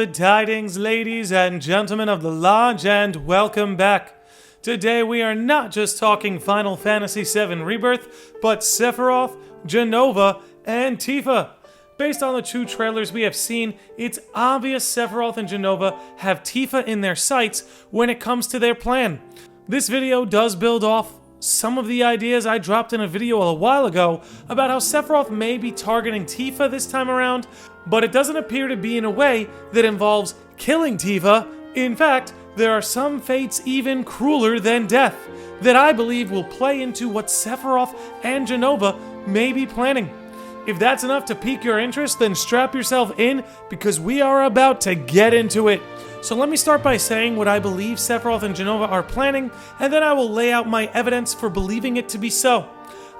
Good tidings, ladies and gentlemen of the lodge, and welcome back. Today we are not just talking Final Fantasy VII Rebirth, but Sephiroth, Jenova, and Tifa. Based on the two trailers we have seen, it's obvious Sephiroth and Jenova have Tifa in their sights when it comes to their plan. This video does build off some of the ideas I dropped in a video a while ago about how Sephiroth may be targeting Tifa this time around, but it doesn't appear to be in a way that involves killing Tifa. In fact, there are some fates even crueler than death that I believe will play into what Sephiroth and Jenova may be planning. If that's enough to pique your interest, then strap yourself in because we are about to get into it. So let me start by saying what I believe Sephiroth and Jenova are planning, and then I will lay out my evidence for believing it to be so.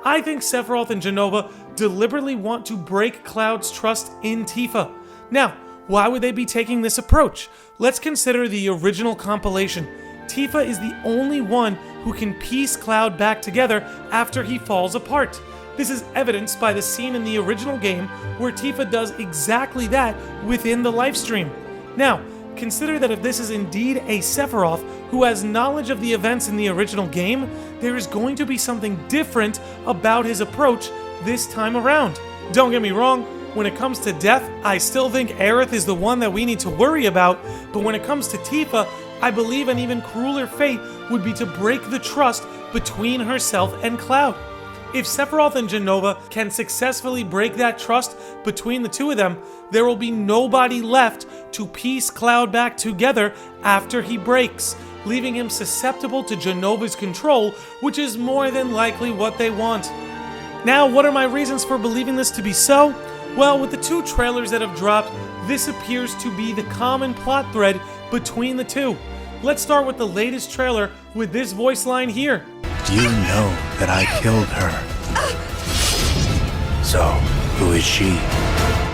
I think Sephiroth and Jenova deliberately want to break Cloud's trust in Tifa. Now, why would they be taking this approach? Let's consider the original compilation. Tifa is the only one who can piece Cloud back together after he falls apart. This is evidenced by the scene in the original game where Tifa does exactly that within the livestream. Now, consider that if this is indeed a Sephiroth who has knowledge of the events in the original game, there is going to be something different about his approach this time around. Don't get me wrong, when it comes to death, I still think Aerith is the one that we need to worry about, but when it comes to Tifa, I believe an even crueler fate would be to break the trust between herself and Cloud. If Sephiroth and Jenova can successfully break that trust between the two of them, there will be nobody left to piece Cloud back together after he breaks, leaving him susceptible to Jenova's control, which is more than likely what they want. Now, what are my reasons for believing this to be so? Well, with the two trailers that have dropped, this appears to be the common plot thread between the two. Let's start with the latest trailer with this voice line here. You know that I killed her. So, who is she?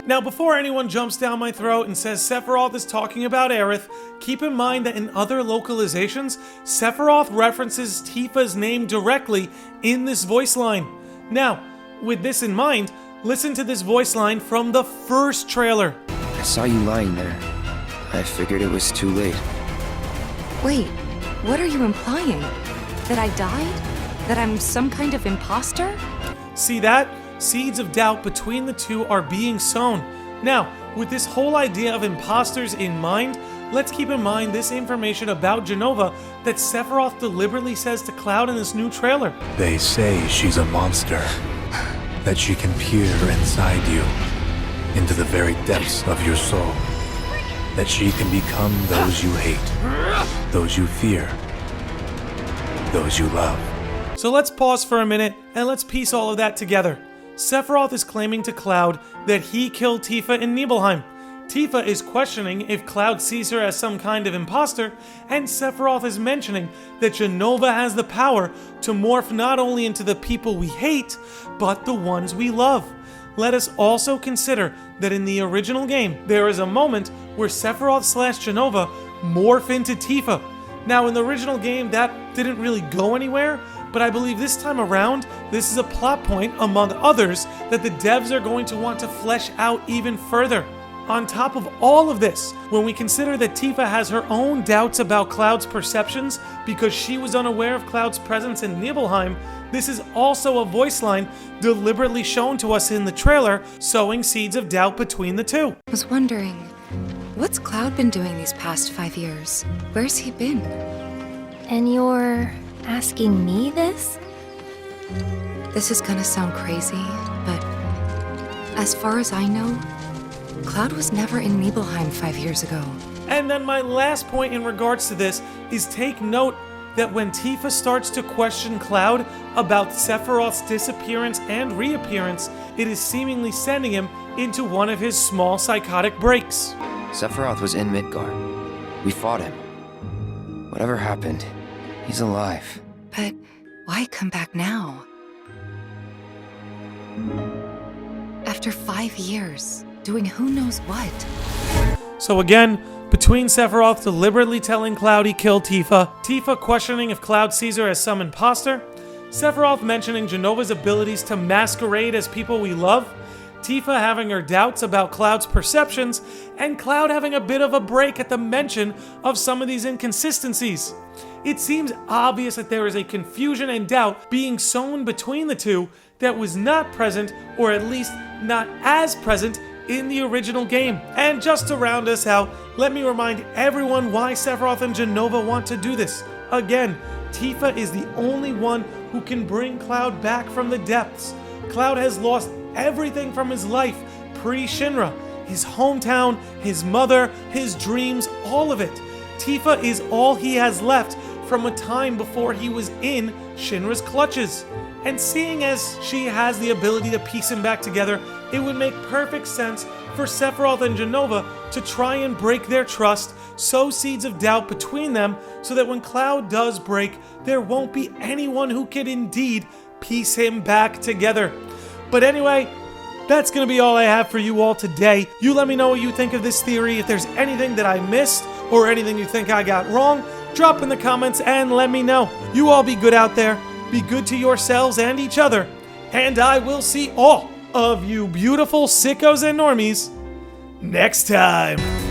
Now, before anyone jumps down my throat and says Sephiroth is talking about Aerith, keep in mind that in other localizations, Sephiroth references Tifa's name directly in this voice line. Now, with this in mind, listen to this voice line from the first trailer. I saw you lying there. I figured it was too late. Wait, what are you implying? That I died? That I'm some kind of imposter? See that? Seeds of doubt between the two are being sown. Now, with this whole idea of imposters in mind, let's keep in mind this information about Jenova that Sephiroth deliberately says to Cloud in this new trailer. They say she's a monster, that she can peer inside you, into the very depths of your soul, that she can become those you hate, those you fear, those you love. So let's pause for a minute and let's piece all of that together. Sephiroth is claiming to Cloud that he killed Tifa in Nibelheim. Tifa is questioning if Cloud sees her as some kind of imposter, and Sephiroth is mentioning that Jenova has the power to morph not only into the people we hate, but the ones we love. Let us also consider that in the original game, there is a moment where Sephiroth/Jenova morph into Tifa. Now, in the original game, that didn't really go anywhere, but I believe this time around, this is a plot point, among others, that the devs are going to want to flesh out even further. On top of all of this, when we consider that Tifa has her own doubts about Cloud's perceptions because she was unaware of Cloud's presence in Nibelheim, this is also a voice line deliberately shown to us in the trailer, sowing seeds of doubt between the two. I was wondering, what's Cloud been doing these past 5 years? Where's he been? And you're asking me this? This is gonna sound crazy, but as far as I know, Cloud was never in Nibelheim 5 years ago. And then my last point in regards to this is take note that when Tifa starts to question Cloud about Sephiroth's disappearance and reappearance, it is seemingly sending him into one of his small psychotic breaks. Sephiroth was in Midgard. We fought him. Whatever happened, he's alive. But why come back now? After 5 years, doing who knows what? So again, between Sephiroth deliberately telling Cloud he killed Tifa, Tifa questioning if Cloud sees her as some imposter, Sephiroth mentioning Jenova's abilities to masquerade as people we love, Tifa having her doubts about Cloud's perceptions, and Cloud having a bit of a break at the mention of some of these inconsistencies. It seems obvious that there is a confusion and doubt being sown between the two that was not present, or at least not as present, in the original game. And just to round us out, let me remind everyone why Sephiroth and Jenova want to do this. Again, Tifa is the only one who can bring Cloud back from the depths. Cloud has lost everything from his life pre-Shinra. His hometown, his mother, his dreams, all of it. Tifa is all he has left from a time before he was in Shinra's clutches. And seeing as she has the ability to piece him back together, it would make perfect sense for Sephiroth and Jenova to try and break their trust, sow seeds of doubt between them, so that when Cloud does break, there won't be anyone who can indeed piece him back together. But anyway, that's going to be all I have for you all today. You let me know what you think of this theory. If there's anything that I missed or anything you think I got wrong, drop in the comments and let me know. You all be good out there. Be good to yourselves and each other. And I will see all of you beautiful sickos and normies next time.